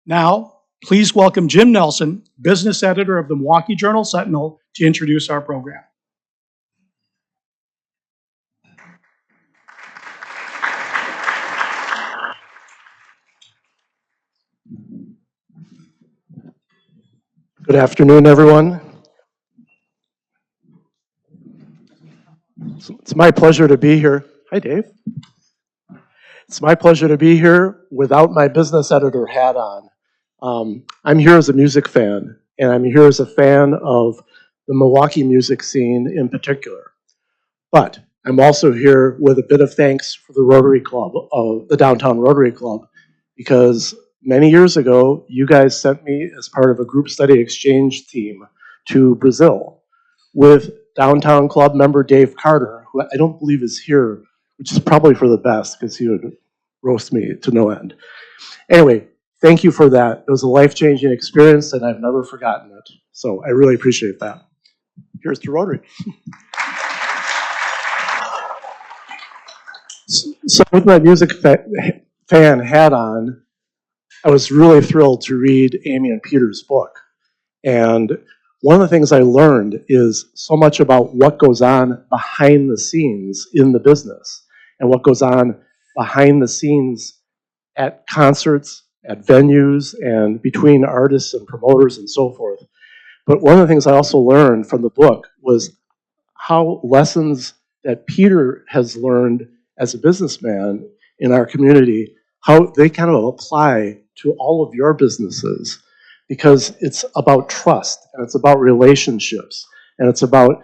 Now, please welcome Jim Nelson, business editor of the Milwaukee Journal Sentinel, to introduce our program. Good afternoon, everyone. It's my pleasure to be here. Hi, Dave. It's my pleasure to be here without my business editor hat on. I'm here as a music fan, and I'm here as a fan of the Milwaukee music scene in particular. But I'm also here with a bit of thanks for the Rotary Club, the Downtown Rotary Club, because many years ago, you guys sent me as part of a group study exchange team to Brazil with Downtown Club member Dave Carter, who I don't believe is here, which is probably for the best because he would roast me to no end. Anyway, thank you for that. It was a life-changing experience, and I've never forgotten it. So I really appreciate that. Here's to Rotary. So with my music fan hat on, I was really thrilled to read Amy and Peter's book. And one of the things I learned is so much about what goes on behind the scenes in the business and what goes on behind the scenes at concerts, at venues, and between artists and promoters and so forth. But one of the things I also learned from the book was how lessons that Peter has learned as a businessman in our community, how they kind of apply to all of your businesses, because it's about trust, and it's about relationships, and it's about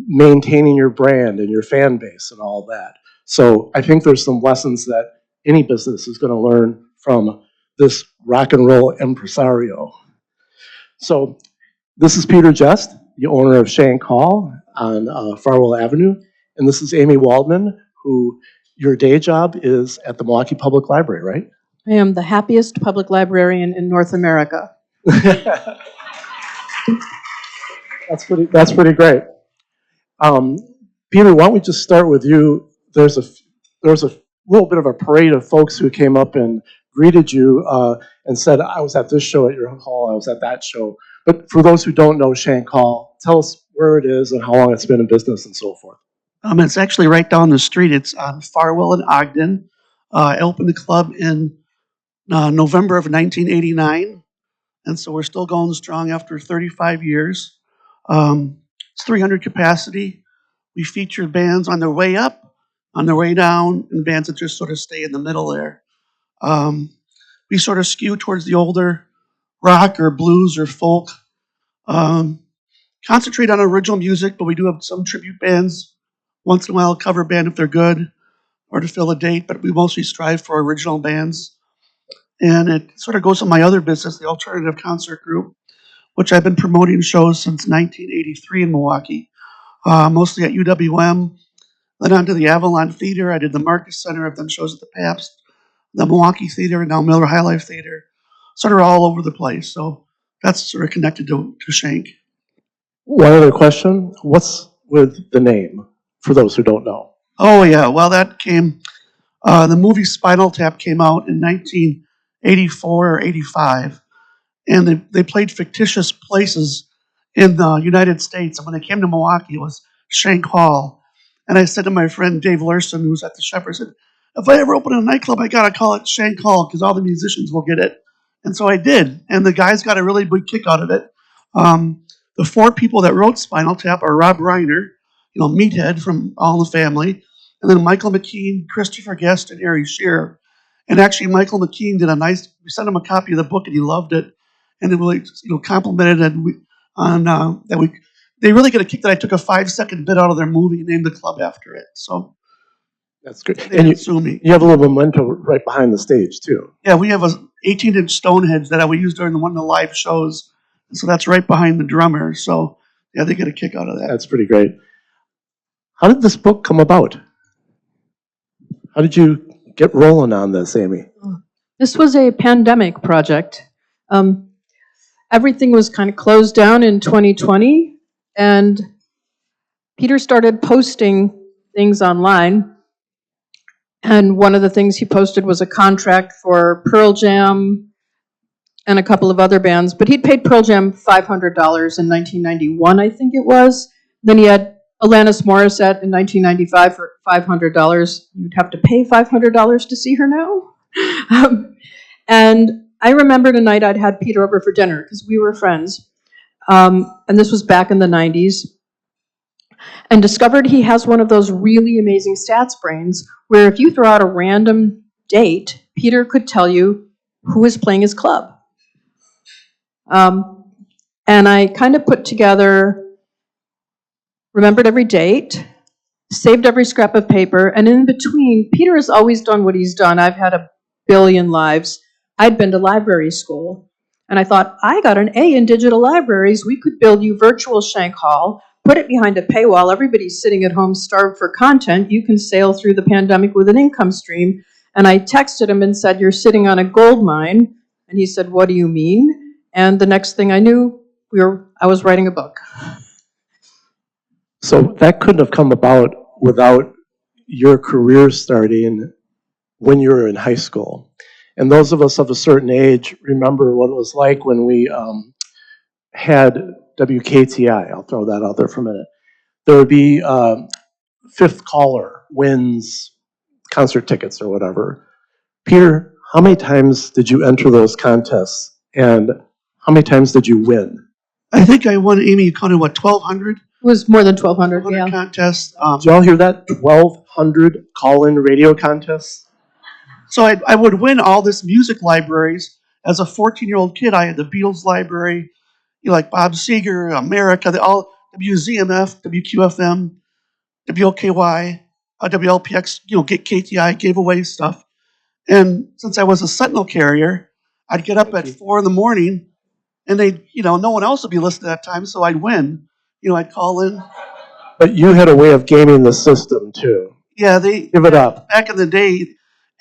maintaining your brand and your fan base and all that. So I think there's some lessons that any business is going to learn from this rock and roll impresario. So this is Peter Jest, the owner of Shank Hall on Farwell Avenue, and this is Amy Waldman, who your day job is at the Milwaukee Public Library, right? I am the happiest public librarian in North America. That's pretty great. Peter, why don't we just start with you? There was a little bit of a parade of folks who came up and greeted you and said, I was at this show at your hall, I was at that show. But for those who don't know Shank Hall, tell us where it is and how long it's been in business and so forth. It's actually right down the street. It's on Farwell and Ogden. I opened the club in November of 1989, and so we're still going strong after 35 years. It's 300 capacity. We feature bands on their way up, on their way down, and bands that just sort of stay in the middle there. We sort of skew towards the older rock or blues or folk. Concentrate on original music, but we do have some tribute bands. Once in a while, a cover band if they're good, or to fill a date, but we mostly strive for original bands. And it sort of goes to my other business, the Alternative Concert Group, which I've been promoting shows since 1983 in Milwaukee, mostly at UWM, then on to the Avalon Theater. I did the Marcus Center. I've done shows at the Pabst, the Milwaukee Theater, and now Miller High Life Theater, sort of all over the place. So that's sort of connected to Shank. One other question, what's with the name, for those who don't know? Oh, yeah. Well, that came, the movie Spinal Tap came out in 1984 or 85, and they played fictitious places in the United States. And when they came to Milwaukee, it was Shank Hall. And I said to my friend Dave Larson, who was at the Shepherd, I said, if I ever open a nightclub, I got to call it Shank Hall because all the musicians will get it. And so I did. And the guys got a really big kick out of it. The four people that wrote Spinal Tap are Rob Reiner, Meathead from All in the Family, and then Michael McKean, Christopher Guest, and Ari Shearer. And actually, Michael McKean did we sent him a copy of the book, and he loved it, and it really, complimented it. They really get a kick that I took a 5-second bit out of their movie and named the club after it. So that's good. And you have a little memento right behind the stage too. Yeah, we have a 18-inch Stonehenge that we used during one of the live shows. So that's right behind the drummer. So yeah, they get a kick out of that. That's pretty great. How did this book come about? How did you get rolling on this, Amy? This was a pandemic project. Everything was kind of closed down in 2020, and Peter started posting things online. And one of the things he posted was a contract for Pearl Jam and a couple of other bands, but he'd paid Pearl Jam $500 in 1991, I think it was. Then he had Alanis Morissette in 1995 for $500. You'd have to pay $500 to see her now. And I remembered a night I'd had Peter over for dinner because we were friends. And this was back in the 90s. And discovered he has one of those really amazing stats brains where if you throw out a random date, Peter could tell you who is playing his club. And I kind of put together, remembered every date, saved every scrap of paper, and in between, Peter has always done what he's done. I've had a billion lives. I'd been to library school, and I thought, I got an A in digital libraries. We could build you virtual Shank Hall, put it behind a paywall. Everybody's sitting at home starved for content. You can sail through the pandemic with an income stream. And I texted him and said, you're sitting on a gold mine. And he said, what do you mean? And the next thing I knew, I was writing a book. So that couldn't have come about without your career starting when you were in high school. And those of us of a certain age remember what it was like when we had WKTI. I'll throw that out there for a minute. There would be fifth caller wins concert tickets or whatever. Peter, how many times did you enter those contests, and how many times did you win? I think I won, Amy, you counted, what, 1,200? It was more than 1,200, yeah. Contests. Did y'all hear that? 1,200 call-in radio contests? So I would win all this music libraries. As a 14-year-old kid, I had the Beatles library, like Bob Seger, America, all WZMF, WQFM, WOKY, WLPX, get KTI, gave away stuff. And since I was a Sentinel carrier, I'd get up at 4 in the morning, and no one else would be listening at that time, so I'd win. I'd call in. But you had a way of gaming the system too. Yeah, Give it up. Back in the day,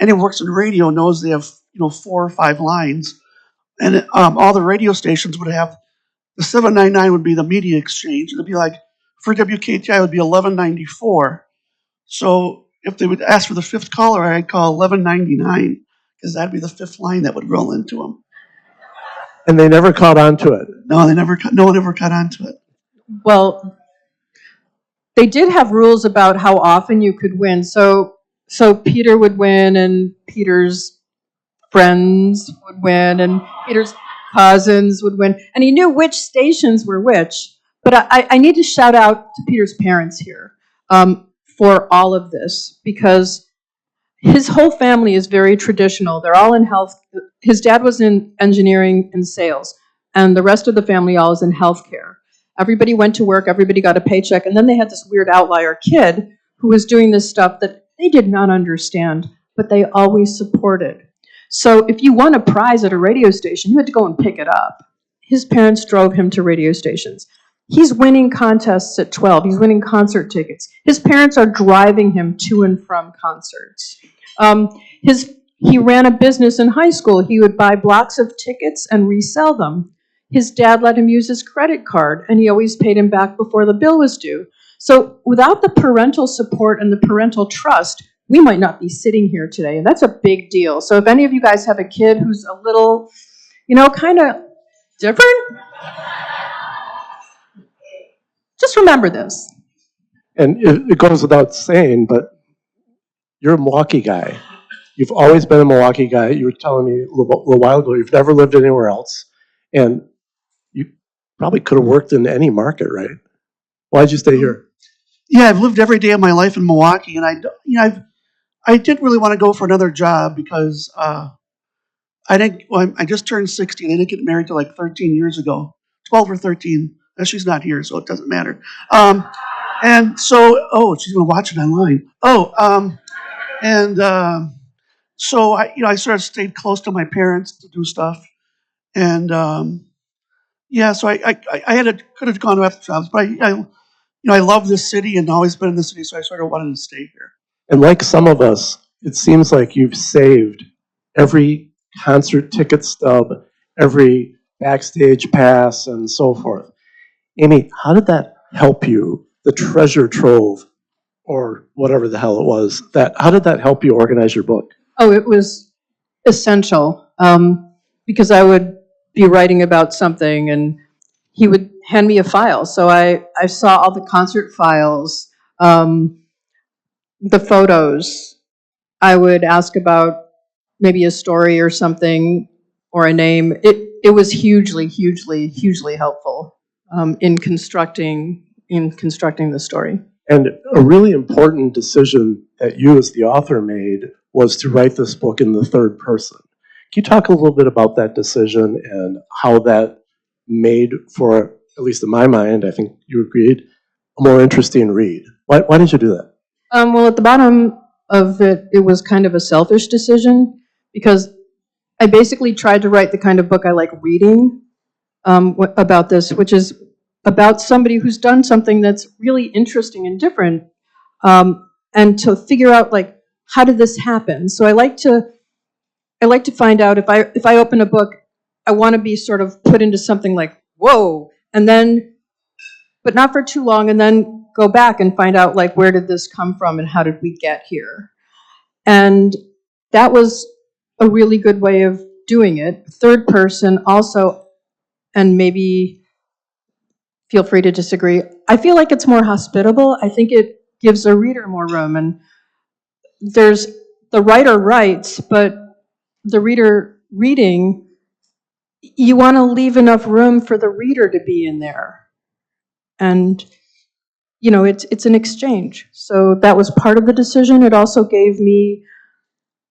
anyone who works in radio knows they have 4 or 5 lines, and all the radio stations would have the 799 would be the media exchange. It'd be like for WKTI it would be 1194. So if they would ask for the fifth caller, I'd call 1199 because that'd be the fifth line that would roll into them. And they never caught on to it. No, no one ever caught on to it. Well, they did have rules about how often you could win. So Peter would win, and Peter's friends would win, and Peter's cousins would win. And he knew which stations were which. But I need to shout out to Peter's parents here for all of this, because his whole family is very traditional. They're all in health. His dad was in engineering and sales, and the rest of the family all is in healthcare. Everybody went to work, everybody got a paycheck, and then they had this weird outlier kid who was doing this stuff that they did not understand, but they always supported. So if you won a prize at a radio station, you had to go and pick it up. His parents drove him to radio stations. He's winning contests at 12. He's winning concert tickets. His parents are driving him to and from concerts. He ran a business in high school. He would buy blocks of tickets and resell them. His dad let him use his credit card, and he always paid him back before the bill was due. So without the parental support and the parental trust, we might not be sitting here today, and that's a big deal. So if any of you guys have a kid who's a little, kind of different, just remember this. And it goes without saying, but you're a Milwaukee guy. You've always been a Milwaukee guy. You were telling me a little while ago you've never lived anywhere else. And you probably could have worked in any market, right? Why'd you stay here? Yeah, I've lived every day of my life in Milwaukee, and I didn't really want to go for another job because I just turned 60 and I didn't get married till like 13 years ago, 12 or 13. She's not here, so it doesn't matter. And so, she's going to watch it online. So I sort of stayed close to my parents to do stuff, and so I could have gone to other jobs, but I love this city and always been in the city, so I sort of wanted to stay here. And like some of us, it seems like you've saved every concert ticket stub, every backstage pass, and so forth. Amy, how did that help you, the treasure trove, or whatever the hell it was, how did that help you organize your book? Oh, it was essential, because I would be writing about something, and he would hand me a file. So I saw all the concert files, the photos. I would ask about maybe a story or something or a name. It was hugely helpful in constructing the story. And a really important decision that you as the author made was to write this book in the third person. Can you talk a little bit about that decision and how that made for, at least in my mind, I think you agreed, a more interesting read? Why did you do that? Well, at the bottom of it, it was kind of a selfish decision because I basically tried to write the kind of book I like reading about this, which is about somebody who's done something that's really interesting and different, and to figure out like how did this happen. So I like to find out if I open a book, I want to be sort of put into something like whoa, and then, but not for too long, and then go back and find out like where did this come from and how did we get here. And that was a really good way of doing it. Third person also, and maybe feel free to disagree, I feel like it's more hospitable. I think it gives a reader more room. And there's the writer writes, but the reader reading, you want to leave enough room for the reader to be in there. And you know, it's an exchange. So that was part of the decision. It also gave me,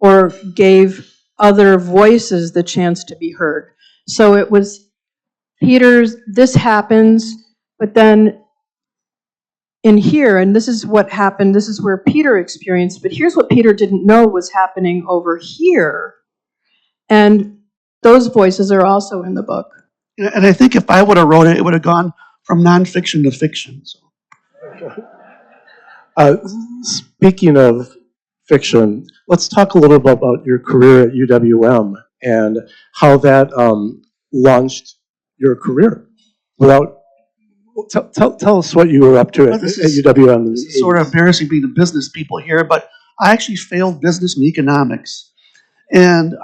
or gave other voices the chance to be heard. So it was Peter's, this happens, but then in here, and this is what happened, this is where Peter experienced, but here's what Peter didn't know was happening over here. And those voices are also in the book. And I think if I would have wrote it, it would have gone from nonfiction to fiction. So. Speaking of fiction, let's talk a little bit about your career at UWM and how that launched your career. Tell us what you were up to at UWM. This is sort of embarrassing being the business people here, but I actually failed business and economics. And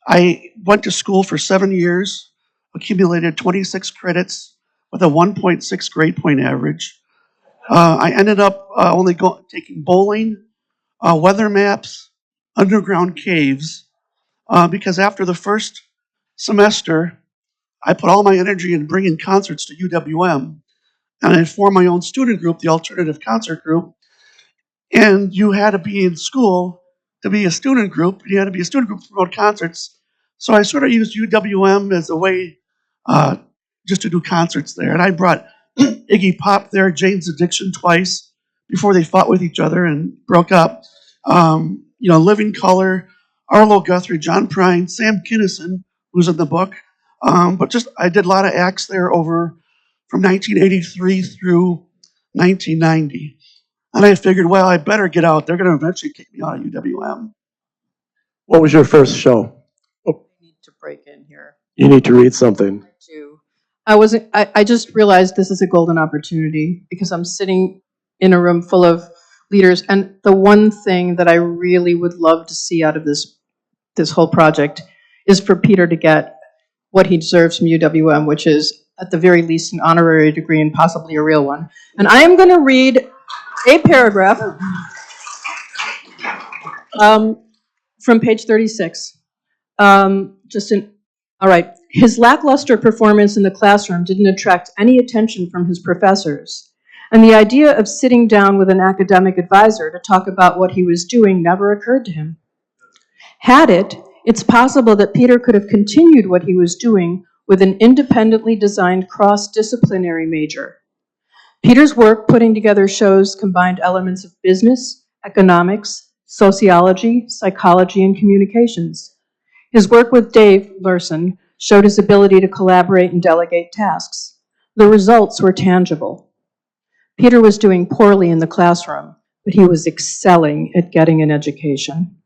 I went to school for 7 years, accumulated 26 credits with a 1.6 grade point average. I ended up only taking bowling, weather maps, underground caves, because after the first semester, I put all my energy in bringing concerts to UWM, and I formed my own student group, the Alternative Concert Group. And you had to be in school to be a student group. You had to be a student group to promote concerts. So I sort of used UWM as a way just to do concerts there. And I brought Iggy Pop there, Jane's Addiction twice before they fought with each other and broke up. Living Color, Arlo Guthrie, John Prine, Sam Kinison, who's in the book. But I did a lot of acts there over from 1983 through 1990. And I figured, well, I better get out. They're going to eventually kick me out of UWM. What was your first show? Oh. I need to break in here. You need to read something. I just realized this is a golden opportunity because I'm sitting in a room full of leaders, and the one thing that I really would love to see out of this whole project is for Peter to get what he deserves from UWM, which is at the very least an honorary degree and possibly a real one. And I am going to read a paragraph from page 36. All right. His lackluster performance in the classroom didn't attract any attention from his professors, and the idea of sitting down with an academic advisor to talk about what he was doing never occurred to him. Had it, it's possible that Peter could have continued what he was doing with an independently designed cross-disciplinary major. Peter's work putting together shows combined elements of business, economics, sociology, psychology, and communications. His work with Dave Lurson showed his ability to collaborate and delegate tasks. The results were tangible. Peter was doing poorly in the classroom, but he was excelling at getting an education.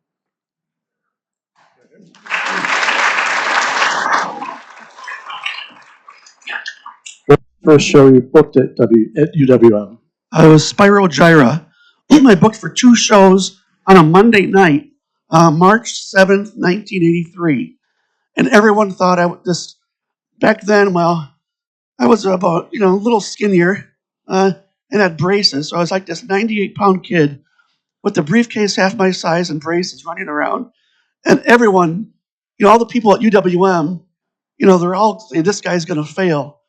First show you booked at UWM? I was Spyro Gyra. I booked for 2 shows on a Monday night, March 7th, 1983. and everyone thought back then, well, I was about, a little skinnier, and had braces. So I was like this 98-pound kid with the briefcase half my size and braces running around. And everyone, all the people at UWM, they're all saying, this guy's going to fail.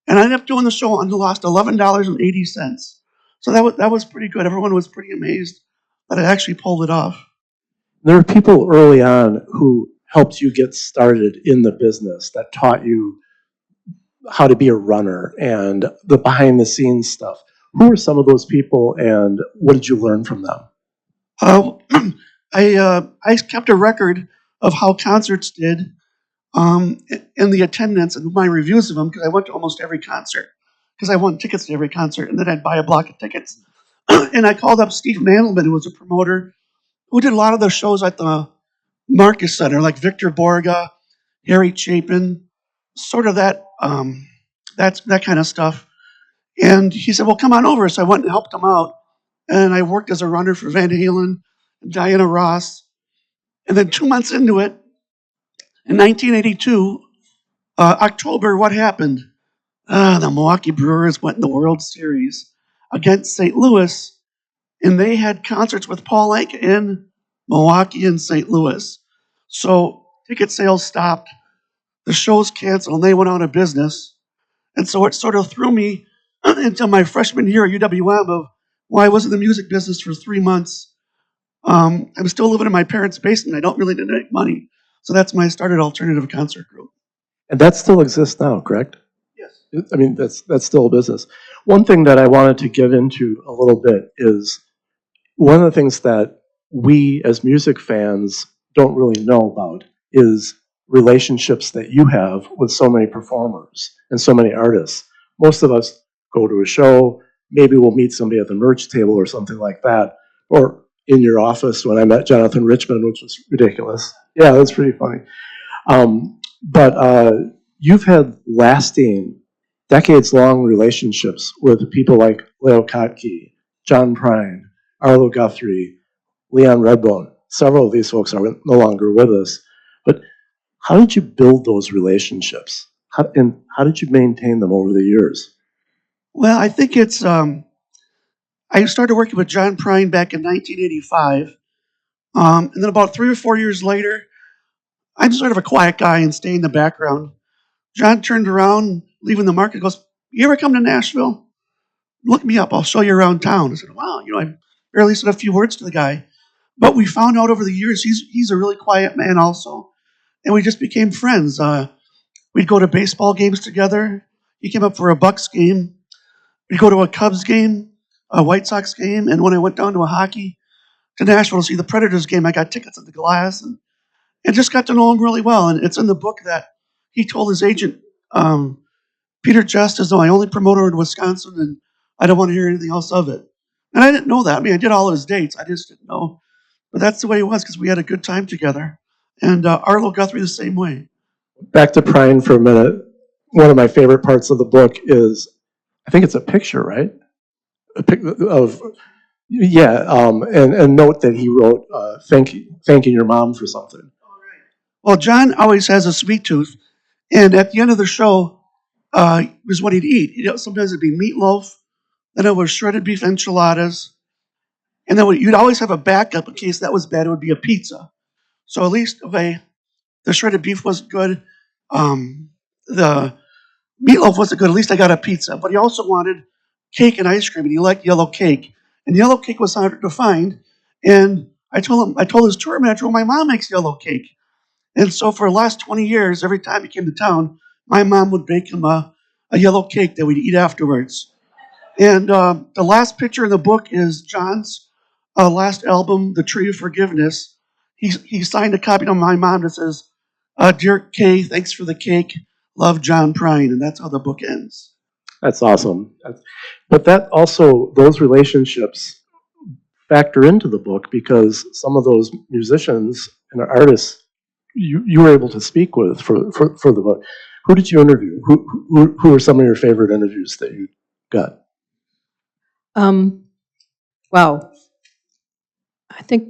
And I ended up doing the show and lost $11.80. So that was pretty good. Everyone was pretty amazed that I actually pulled it off. There were people early on who helped you get started in the business, that taught you how to be a runner and the behind the scenes stuff. Who were some of those people, and what did you learn from them? I kept a record of how concerts did, and the attendance and my reviews of them, because I went to almost every concert, because I won tickets to every concert, and then I'd buy a block of tickets. And I called up Steve Mandelman, who was a promoter, who did a lot of the shows at the Marcus Center, like Victor Borga, Harry Chapin, sort of that kind of stuff. And he said, well, come on over. So I went and helped him out. And I worked as a runner for Van Halen and Diana Ross. And then 2 months into it, in 1982, October, what happened? The Milwaukee Brewers went in the World Series against St. Louis, and they had concerts with Paul Anka in Milwaukee and St. Louis. So ticket sales stopped, the shows canceled, and they went out of business. And so it sort of threw me into my freshman year at UWM of why I was in the music business for 3 months. I'm still living in my parents' basement. I don't really need to make money. So that's when I started Alternative Concert Group. And that still exists now, correct? Yes. I mean, that's still a business. One thing that I wanted to get into a little bit is one of the things that we as music fans don't really know about is relationships that you have with so many performers and so many artists. Most of us go to a show, maybe we'll meet somebody at the merch table or something like that, or in your office when I met Jonathan Richman, which was ridiculous. Yeah, that's pretty funny. But you've had lasting, decades-long relationships with people like Leo Kottke, John Prine, Arlo Guthrie, Leon Redbone. Several of these folks are no longer with us. But how did you build those relationships? And how did you maintain them over the years? Well, I think it's, I started working with John Prine back in 1985. And then about 3 or 4 years later, I'm sort of a quiet guy and stay in the background. John turned around, leaving the market, goes, you ever come to Nashville? Look me up, I'll show you around town. I said, wow, I barely said a few words to the guy. But we found out over the years he's a really quiet man also. And we just became friends. We'd go to baseball games together. He came up for a Bucks game. We'd go to a Cubs game, a White Sox game. And when I went down to to Nashville to see the Predators game, I got tickets at the Glass and just got to know him really well. And it's in the book that he told his agent, Peter Jest is my only promoter in Wisconsin, and I don't want to hear anything else of it. And I didn't know that. I mean, I did all of his dates. I just didn't know. But that's the way it was because we had a good time together. And Arlo Guthrie the same way. Back to Prine for a minute. One of my favorite parts of the book is, I think it's a picture, right? A pic of, yeah, and note that he wrote, thanking your mom for something. Well, John always has a sweet tooth. And at the end of the show was what he'd eat. Sometimes it'd be meatloaf, then it was shredded beef enchiladas. And then you'd always have a backup in case that was bad. It would be a pizza. So at least, okay, the shredded beef was good. The meatloaf wasn't good. At least I got a pizza. But he also wanted cake and ice cream, and he liked yellow cake. And yellow cake was hard to find. And I told his tour manager, well, my mom makes yellow cake. And so for the last 20 years, every time he came to town, my mom would bake him a yellow cake that we'd eat afterwards. And the last picture in the book is John's last album, The Tree of Forgiveness. He signed a copy to my mom that says, Dear Kay, thanks for the cake. Love, John Prine. And that's how the book ends. That's awesome. But that also, those relationships factor into the book because some of those musicians and artists you were able to speak with for the book. Who did you interview? Who were some of your favorite interviews that you got? Wow. I think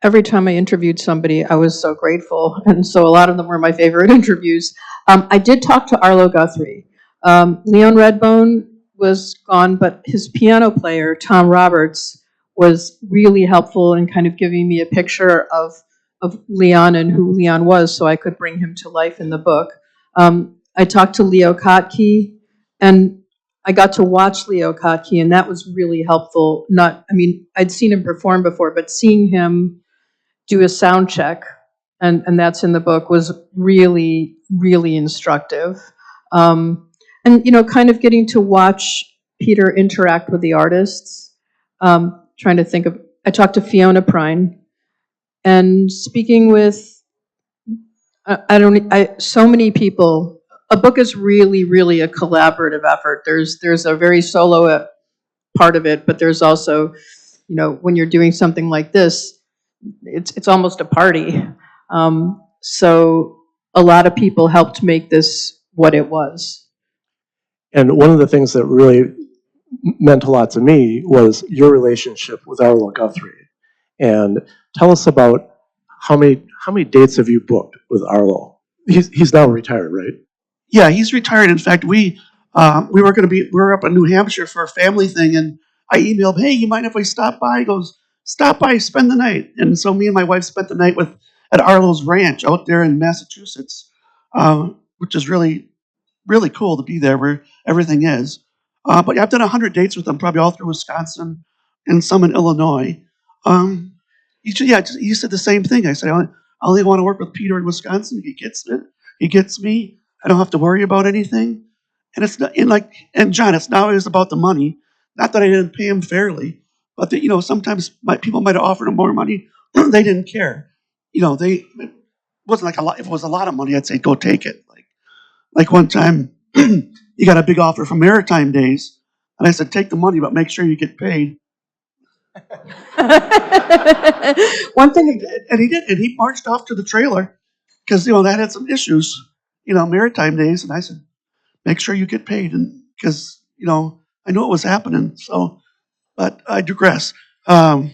every time I interviewed somebody, I was so grateful, and so a lot of them were my favorite interviews. I did talk to Arlo Guthrie. Leon Redbone was gone, but his piano player, Tom Roberts, was really helpful in kind of giving me a picture of Leon and who Leon was, so I could bring him to life in the book. I talked to Leo Kottke, and I got to watch Leo Kottke, and that was really helpful. I'd seen him perform before, but seeing him do a sound check, and that's in the book, was really, really instructive. And, kind of getting to watch Peter interact with the artists. Trying to think of, I talked to Fiona Prine, and speaking with, so many people. A book is really, really a collaborative effort. There's a very solo part of it, but there's also, when you're doing something like this, it's almost a party. So a lot of people helped make this what it was. And one of the things that really meant a lot to me was your relationship with Arlo Guthrie. And tell us about how many dates have you booked with Arlo? He's now retired, right? Yeah, he's retired. In fact, we were up in New Hampshire for a family thing, and I emailed, "Hey, you mind if I stop by?" He goes, "Stop by, spend the night." And so me and my wife spent the night at Arlo's ranch out there in Massachusetts, which is really, really cool to be there where everything is. But yeah, I've done 100 dates with him, probably all through Wisconsin and some in Illinois. He said the same thing. I said, I only want to work with Peter in Wisconsin. He gets it. He gets me. I don't have to worry about anything. And it's not, and John, it's not always about the money. Not that I didn't pay him fairly, but that, sometimes people might have offered him more money. They didn't care. It wasn't like a lot. If it was a lot of money, I'd say go take it. Like one time, he got a big offer from Maritime Days, and I said take the money, but make sure you get paid. One thing, And he did, and he marched off to the trailer because that had some issues. Maritime Days, and I said, make sure you get paid, and because I knew it was happening. So, but I digress. But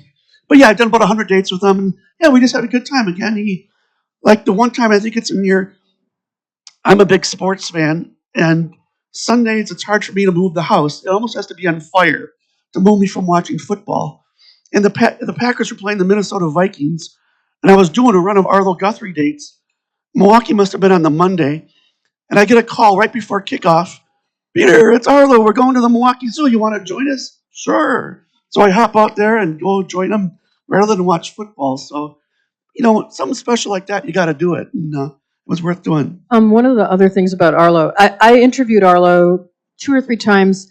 yeah, I've done about 100 dates with him, and yeah, we just had a good time. Again, the one time, I think it's in year. I'm a big sports fan, and Sundays it's hard for me to move the house. It almost has to be on fire to move me from watching football. And the Packers were playing the Minnesota Vikings, and I was doing a run of Arlo Guthrie dates. Milwaukee must have been on the Monday, and I get a call right before kickoff. "Peter, it's Arlo. We're going to the Milwaukee Zoo. You want to join us?" "Sure." So I hop out there and go join them rather than watch football. So, something special like that, you got to do it. And it was worth doing. one of the other things about Arlo, I interviewed Arlo 2 or 3 times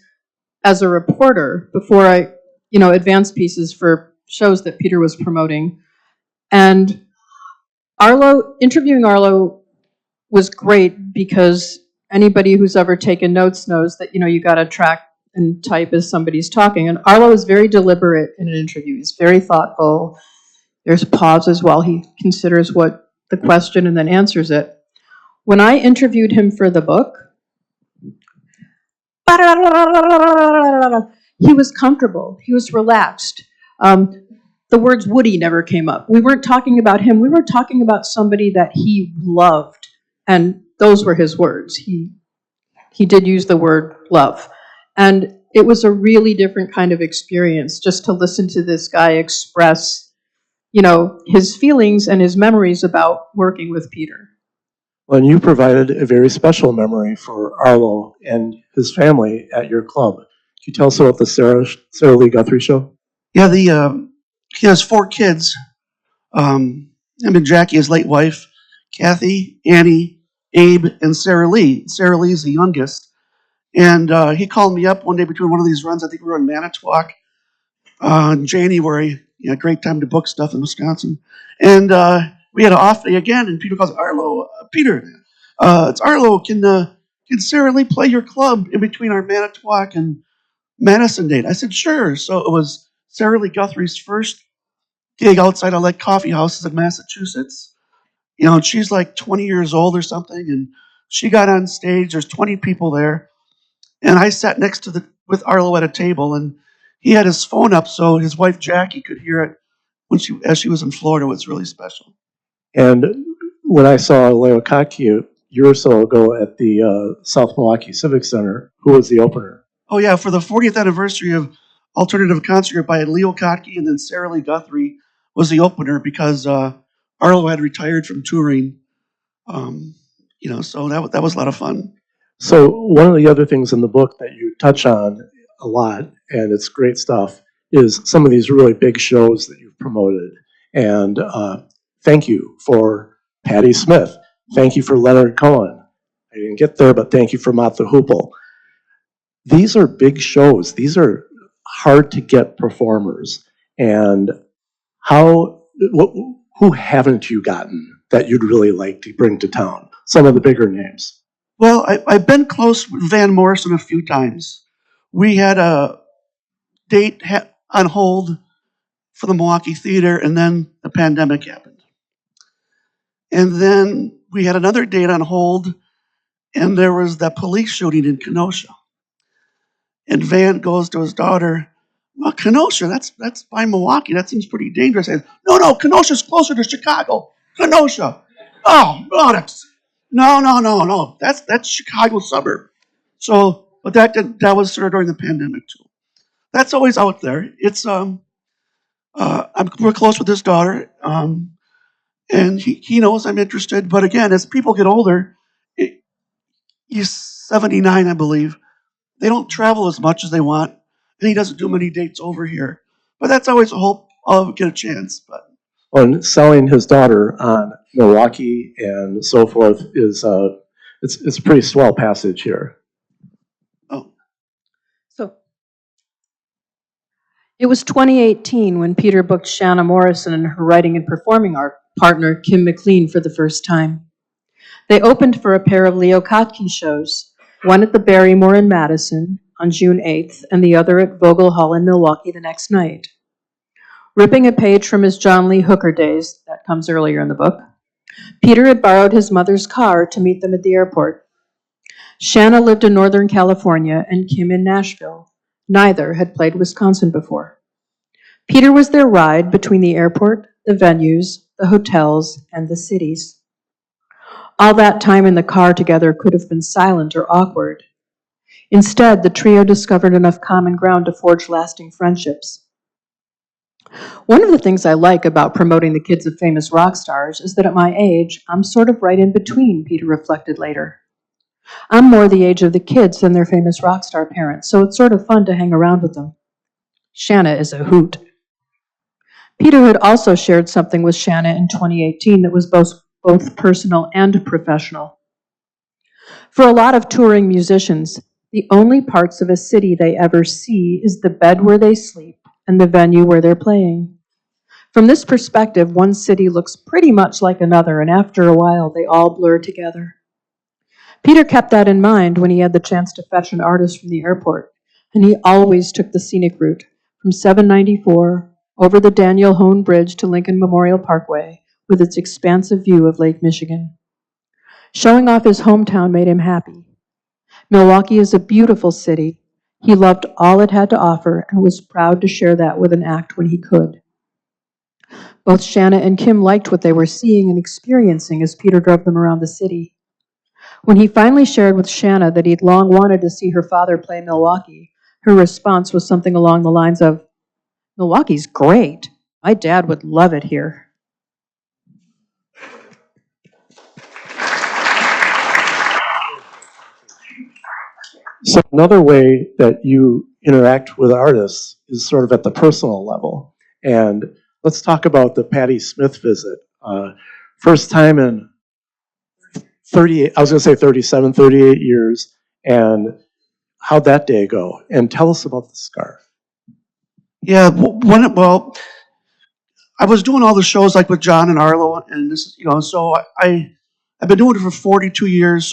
as a reporter before I, advanced pieces for shows that Peter was promoting. And interviewing Arlo was great because anybody who's ever taken notes knows that, you got to track and type as somebody's talking. And Arlo is very deliberate in an interview. He's very thoughtful. There's pauses while he considers what the question and then answers it. When I interviewed him for the book, he was comfortable. He was relaxed. The words Woody never came up. We weren't talking about him. We were talking about somebody that he loved. And those were his words. He did use the word love. And it was a really different kind of experience just to listen to this guy express, his feelings and his memories about working with Peter. Well, and you provided a very special memory for Arlo and his family at your club. Can you tell us about the Sarah Lee Guthrie show? Yeah, he has 4 kids. Him and Jackie, his late wife, Kathy, Annie, Abe, and Sarah Lee. Sarah Lee is the youngest. And he called me up one day between one of these runs. I think we were in Manitowoc in January. Great time to book stuff in Wisconsin. And we had an off day again, and Peter calls Arlo. "Peter, it's Arlo. Can Sarah Lee play your club in between our Manitowoc and Madison date?" I said, "Sure." So it was Sarah Lee Guthrie's first gig outside of coffee houses in Massachusetts. And she's like 20 years old or something, and she got on stage. There's 20 people there, and I sat next with Arlo at a table, and he had his phone up so his wife Jackie could hear it as she was in Florida was really special. And when I saw Leo Kottke a year or so ago at the South Milwaukee Civic Center, who was the opener? Oh yeah, for the 40th anniversary of Alternative Concert by Leo Kottke, and then Sarah Lee Guthrie was the opener because Arlo had retired from touring. So that was a lot of fun. So one of the other things in the book that you touch on a lot, and it's great stuff, is some of these really big shows that you've promoted. And thank you for Patti Smith. Thank you for Leonard Cohen. I didn't get there, but thank you for Mott the Hoople. These are big shows. These are hard to get performers. And who haven't you gotten that you'd really like to bring to town? Some of the bigger names. Well, I've been close with Van Morrison a few times. We had a date on hold for the Milwaukee Theater, and then the pandemic happened. And then we had another date on hold, and there was that police shooting in Kenosha. And Van goes to his daughter, well, Kenosha, that's by Milwaukee. That seems pretty dangerous. I said, no, Kenosha's closer to Chicago. Kenosha. Oh, no. That's Chicago suburb. So, but that was sort of during the pandemic too. That's always out there. It's we're close with his daughter, and he knows I'm interested. But again, as people get older, he's 79, I believe. They don't travel as much as they want, and he doesn't do many dates over here. But that's always a hope I'll get a chance. But on selling his daughter on Milwaukee and so forth is it's a pretty swell passage here. oh, So it was 2018 when Peter booked Shanna Morrison and her writing and performing art partner, Kim McLean, for the first time. They opened for a pair of Leo Kottke shows, one at the Barrymore in Madison on June 8th and the other at Vogel Hall in Milwaukee the next night. Ripping a page from his John Lee Hooker days, that comes earlier in the book, Peter had borrowed his mother's car to meet them at the airport. Shanna lived in Northern California and Kim in Nashville. Neither had played Wisconsin before. Peter was their ride between the airport, the venues, the hotels, and the cities. All that time in the car together could have been silent or awkward. Instead, the trio discovered enough common ground to forge lasting friendships. One of the things I like about promoting the kids of famous rock stars is that at my age, I'm sort of right in between, Peter reflected later. I'm more the age of the kids than their famous rock star parents, so it's sort of fun to hang around with them. Shanna is a hoot. Peter had also shared something with Shanna in 2018 that was both personal and professional. For a lot of touring musicians, the only parts of a city they ever see is the bed where they sleep and the venue where they're playing. From this perspective, one city looks pretty much like another, and after a while, they all blur together. Peter kept that in mind when he had the chance to fetch an artist from the airport, and he always took the scenic route from 794 over the Daniel Hone Bridge to Lincoln Memorial Parkway with its expansive view of Lake Michigan. Showing off his hometown made him happy. Milwaukee is a beautiful city. He loved all it had to offer and was proud to share that with an act when he could. Both Shanna and Kim liked what they were seeing and experiencing as Peter drove them around the city. When he finally shared with Shanna that he'd long wanted to see her father play Milwaukee, her response was something along the lines of, "Milwaukee's great. My dad would love it here." So another way that you interact with artists is sort of at the personal level. And let's talk about the Patti Smith visit. First time in 38, I was going to say 37, 38 years. And how'd that day go? And tell us about the scarf. yeah. Well, I was doing all the shows like with John and Arlo, and this, so I've been doing it for 42 years.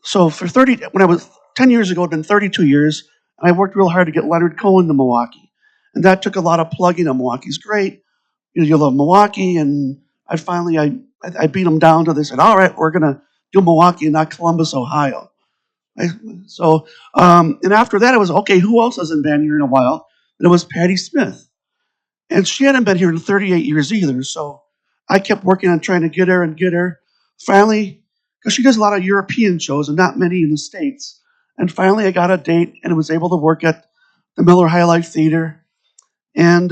So for 30, when I was 10 years ago, it'd been 32 years, and I worked real hard to get Leonard Cohen to Milwaukee, and that took a lot of plugging. On Milwaukee's great, you love Milwaukee, and I beat them down to this, and all right, we're gonna do Milwaukee and not Columbus, Ohio. And after that, it was okay. Who else hasn't been here in a while? And it was Patti Smith. And she hadn't been here in 38 years either, so I kept working on trying to get her and get her. Finally, because she does a lot of European shows and not many in the States. And finally, I got a date and was able to work at the Miller High Life Theater. And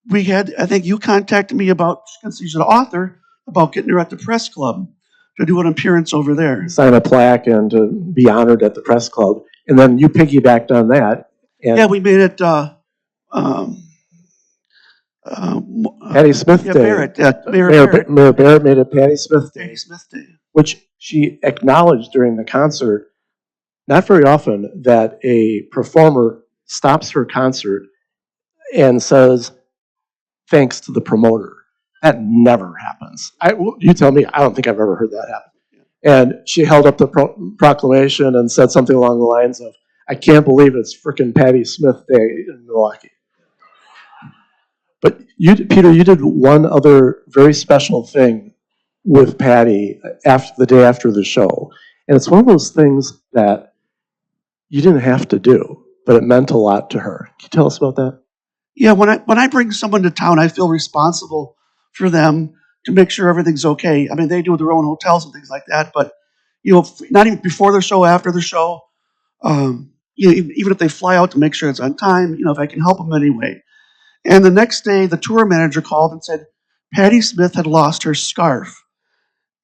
we had, I think you contacted me about, since she's an author, about getting her at the press club to do an appearance over there. Sign a plaque and to be honored at the press club. And then you piggybacked on that. And Yeah, we made it Patty Smith yeah, Day. Barrett, Mayor Barrett. Mayor Barrett made it Patty Smith Day, Patty Smith Day. which she acknowledged during the concert. Not very often that a performer stops her concert and says, thanks to the promoter. That never happens. You tell me, I don't think I've ever heard that happen. And she held up the proclamation and said something along the lines of, I can't believe it's frickin' Patty Smith Day in Milwaukee. But you, Peter, you did one other very special thing with Patty after the day after the show. And it's one of those things that you didn't have to do, but it meant a lot to her. Can you tell us about that? Yeah, when I bring someone to town, I feel responsible for them to make sure everything's okay. I mean, they do their own hotels and things like that, but not even before the show, after the show, even if they fly out to make sure it's on time, if I can help them anyway. And the next day, the tour manager called and said Patty Smith had lost her scarf,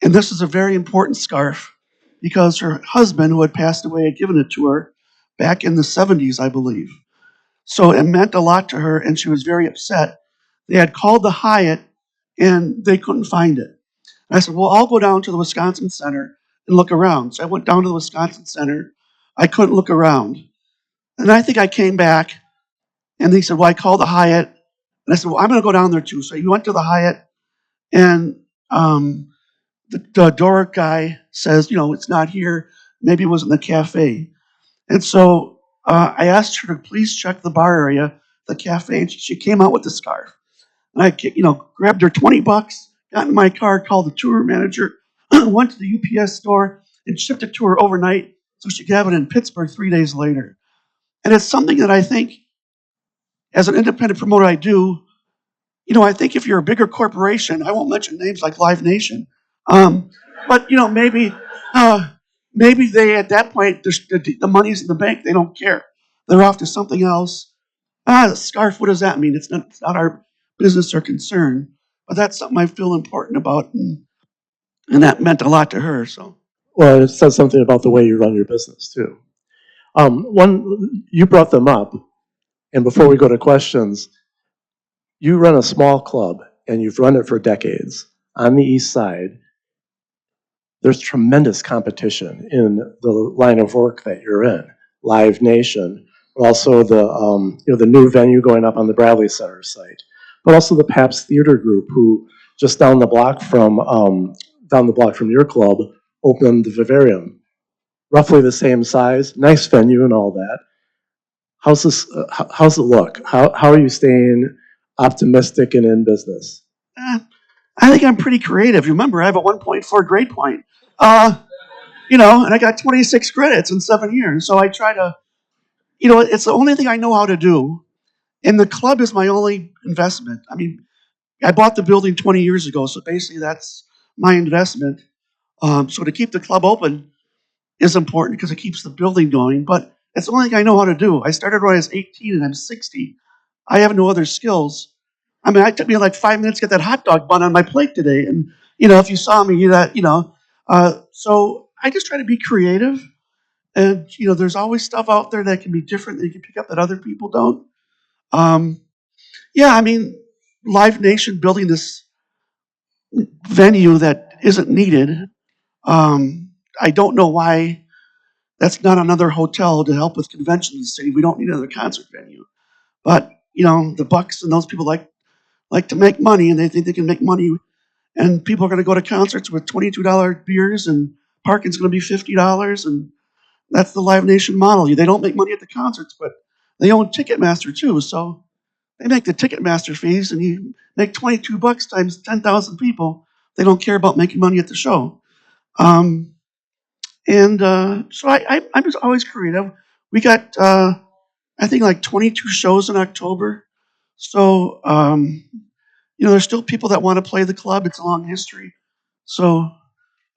and this is a very important scarf because her husband, who had passed away, had given it to her back in the 70s, I believe. So it meant a lot to her, and she was very upset. They had called the Hyatt, and they couldn't find it. And I said, well, I'll go down to the Wisconsin Center and look around. So I went down to the Wisconsin Center. I couldn't look around. And I think I came back, and they said, well, I called the Hyatt. And I said, well, I'm going to go down there too. So he went to the Hyatt, and the door guy says, it's not here. Maybe it was in the cafe. And so I asked her to please check the bar area, the cafe, and she came out with the scarf. And I, grabbed her $20, got in my car, called the tour manager, went to the UPS store, and shipped it to her overnight so she could have it in Pittsburgh 3 days later. And it's something that I think, as an independent promoter, I do. I think if you're a bigger corporation, I won't mention names like Live Nation, but maybe they, at that point, the money's in the bank. They don't care. They're off to something else. The scarf, what does that mean? It's not our business or concern. But that's something I feel important about, and that meant a lot to her. So, Well, it says something about the way you run your business, too. You brought them up, and before we go to questions, you run a small club, and you've run it for decades on the East Side. There's tremendous competition in the line of work that you're in. Live Nation, also the new venue going up on the Bradley Center site, but also the Pabst Theater Group, who just down the block from your club opened the Vivarium, roughly the same size, nice venue and all that. How's it look? How are you staying optimistic and in business? I think I'm pretty creative. Remember, I have a 1.4 grade point. And I got 26 credits in 7 years. So I try to, it's the only thing I know how to do. And the club is my only investment. I mean, I bought the building 20 years ago, so basically that's my investment. So to keep the club open is important because it keeps the building going. But it's the only thing I know how to do. I started when I was 18 and I'm 60. I have no other skills. I mean, it took me like 5 minutes to get that hot dog bun on my plate today. And, if you saw me, so I just try to be creative. And, there's always stuff out there that can be different that you can pick up that other people don't. I mean, Live Nation building this venue that isn't needed. I don't know why that's not another hotel to help with conventions in the city. We don't need another concert venue. But, the Bucks and those people like to make money, and they think they can make money. And people are going to go to concerts with $22 beers, and parking's going to be $50. And that's the Live Nation model. They don't make money at the concerts, but they own Ticketmaster too. So they make the Ticketmaster fees, and you make $22 times 10,000 people. They don't care about making money at the show. So I'm just always creative. We got, I think, like 22 shows in October. So, there's still people that want to play the club. It's a long history. So,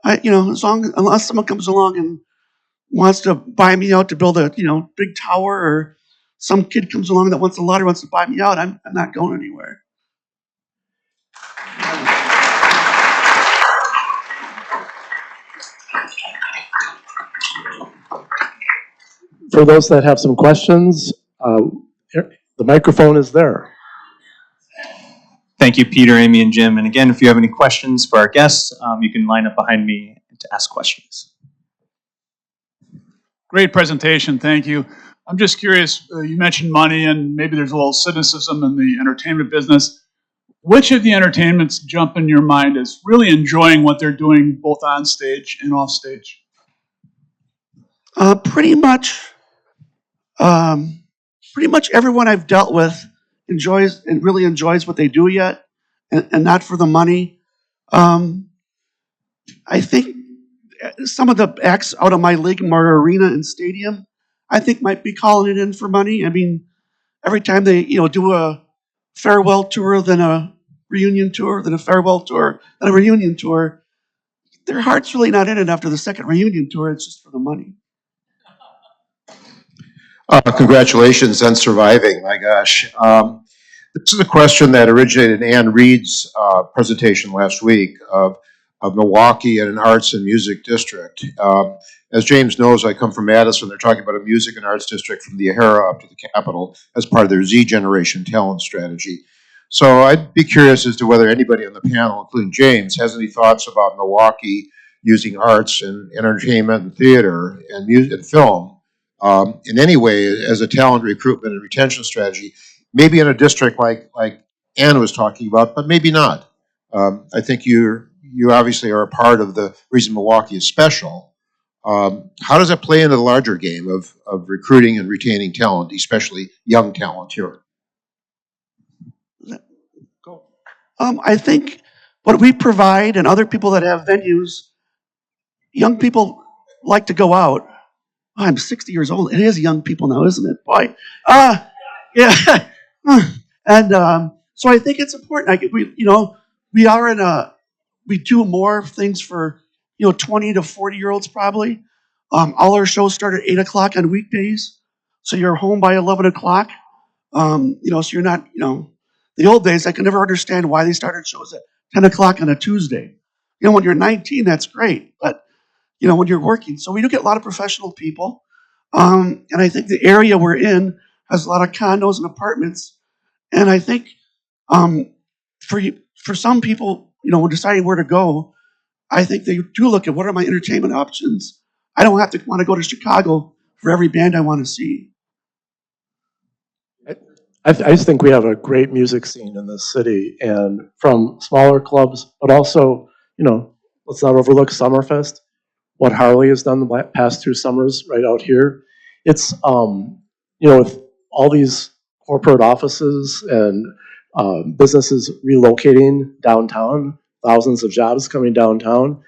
unless someone comes along and wants to buy me out to build a, big tower, or some kid comes along that wants the lottery, wants to buy me out, I'm not going anywhere. For those that have some questions, the microphone is there. Thank you, Peter, Amy, and Jim. And again, if you have any questions for our guests, you can line up behind me to ask questions. Great presentation, thank you. I'm just curious, you mentioned money and maybe there's a little cynicism in the entertainment business. Which of the entertainments jump in your mind as really enjoying what they're doing both on stage and off stage? Pretty much everyone I've dealt with really enjoys what they do yet, and not for the money. I think some of the acts out of my league, more arena and stadium, I think might be calling it in for money. I mean, every time they do a farewell tour, then a reunion tour, then a farewell tour, then a reunion tour, their heart's really not in it after the second reunion tour. It's just for the money. Congratulations on surviving, my gosh. This is a question that originated in Ann Reed's presentation last week of Milwaukee and an arts and music district. As James knows, I come from Madison. They're talking about a music and arts district from the O'Hara up to the Capitol as part of their Z generation talent strategy. So I'd be curious as to whether anybody on the panel, including James, has any thoughts about Milwaukee using arts and entertainment and theater and music and film in any way as a talent recruitment and retention strategy, maybe in a district like Ann was talking about, but maybe not. I think you obviously are a part of the reason Milwaukee is special. How does that play into the larger game of recruiting and retaining talent, especially young talent here? Go. I think what we provide and other people that have venues, young people like to go out. I'm 60 years old. It is young people now, isn't it? Boy. Yeah. And so I think it's important. We do more things for 20 to 40-year-olds probably. All our shows start at 8 o'clock on weekdays, so you're home by 11 o'clock. So you're not, the old days, I could never understand why they started shows at 10 o'clock on a Tuesday. When you're 19, that's great, but when you're working. So we do get a lot of professional people. And I think the area we're in has a lot of condos and apartments. And I think for some people, when deciding where to go, I think they do look at what are my entertainment options. I don't have to want to go to Chicago for every band I want to see. I just think we have a great music scene in this city, and from smaller clubs, but also, let's not overlook Summerfest. What Harley has done the past 2 summers right out here. It's, with all these corporate offices and businesses relocating downtown, thousands of jobs coming downtown,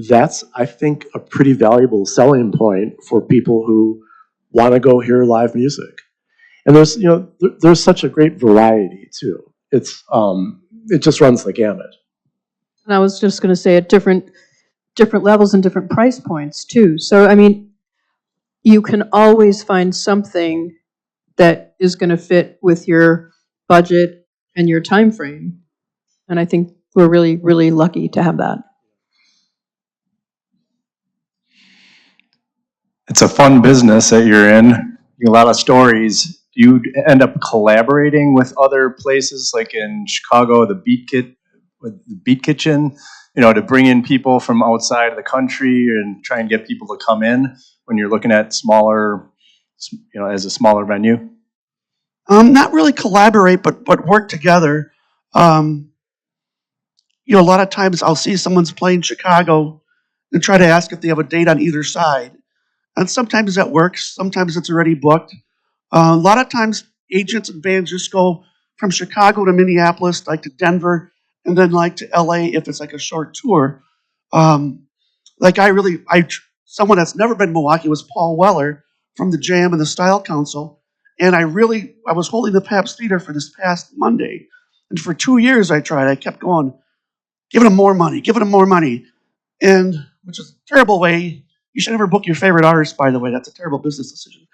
that's, I think, a pretty valuable selling point for people who want to go hear live music. And there's such a great variety too. It's, it just runs the gamut. And I was just going to say at different levels and different price points too. So, I mean, you can always find something that is going to fit with your budget and your time frame. And I think we're really, really lucky to have that. It's a fun business that you're in. You get a lot of stories. You end up collaborating with other places, like in Chicago, the Beat Kitchen, to bring in people from outside of the country and try and get people to come in when you're looking at smaller, as a smaller venue? Not really collaborate, but work together. A lot of times I'll see someone's playing Chicago and try to ask if they have a date on either side. And sometimes that works. Sometimes it's already booked. A lot of times agents and bands just go from Chicago to Minneapolis, like to Denver, and then like to LA if it's like a short tour. Someone that's never been to Milwaukee was Paul Weller from the Jam and the Style Council. And I was holding the Pabst Theater for this past Monday. And for 2 years I tried. I kept going, giving them more money, giving them more money. And, which is a terrible way. You should never book your favorite artist, by the way. That's a terrible business decision.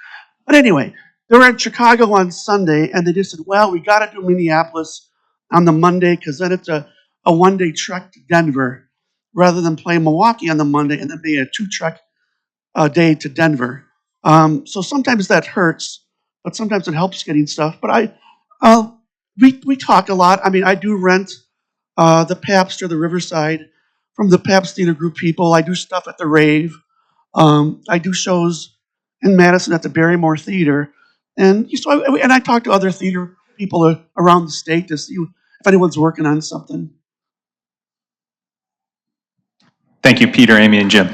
But anyway, they were in Chicago on Sunday, and they just said, well, we got to do Minneapolis on the Monday, because then it's a one-day trek to Denver, rather than play Milwaukee on the Monday and then be a 2-trek day to Denver. So sometimes that hurts, but sometimes it helps getting stuff. But we talk a lot. I mean, I do rent the Pabst or the Riverside from the Pabst Theater Group people. I do stuff at the Rave. I do shows in Madison at the Barrymore Theater. And I talk to other theater people around the state to see if anyone's working on something. Thank you, Peter, Amy, and Jim.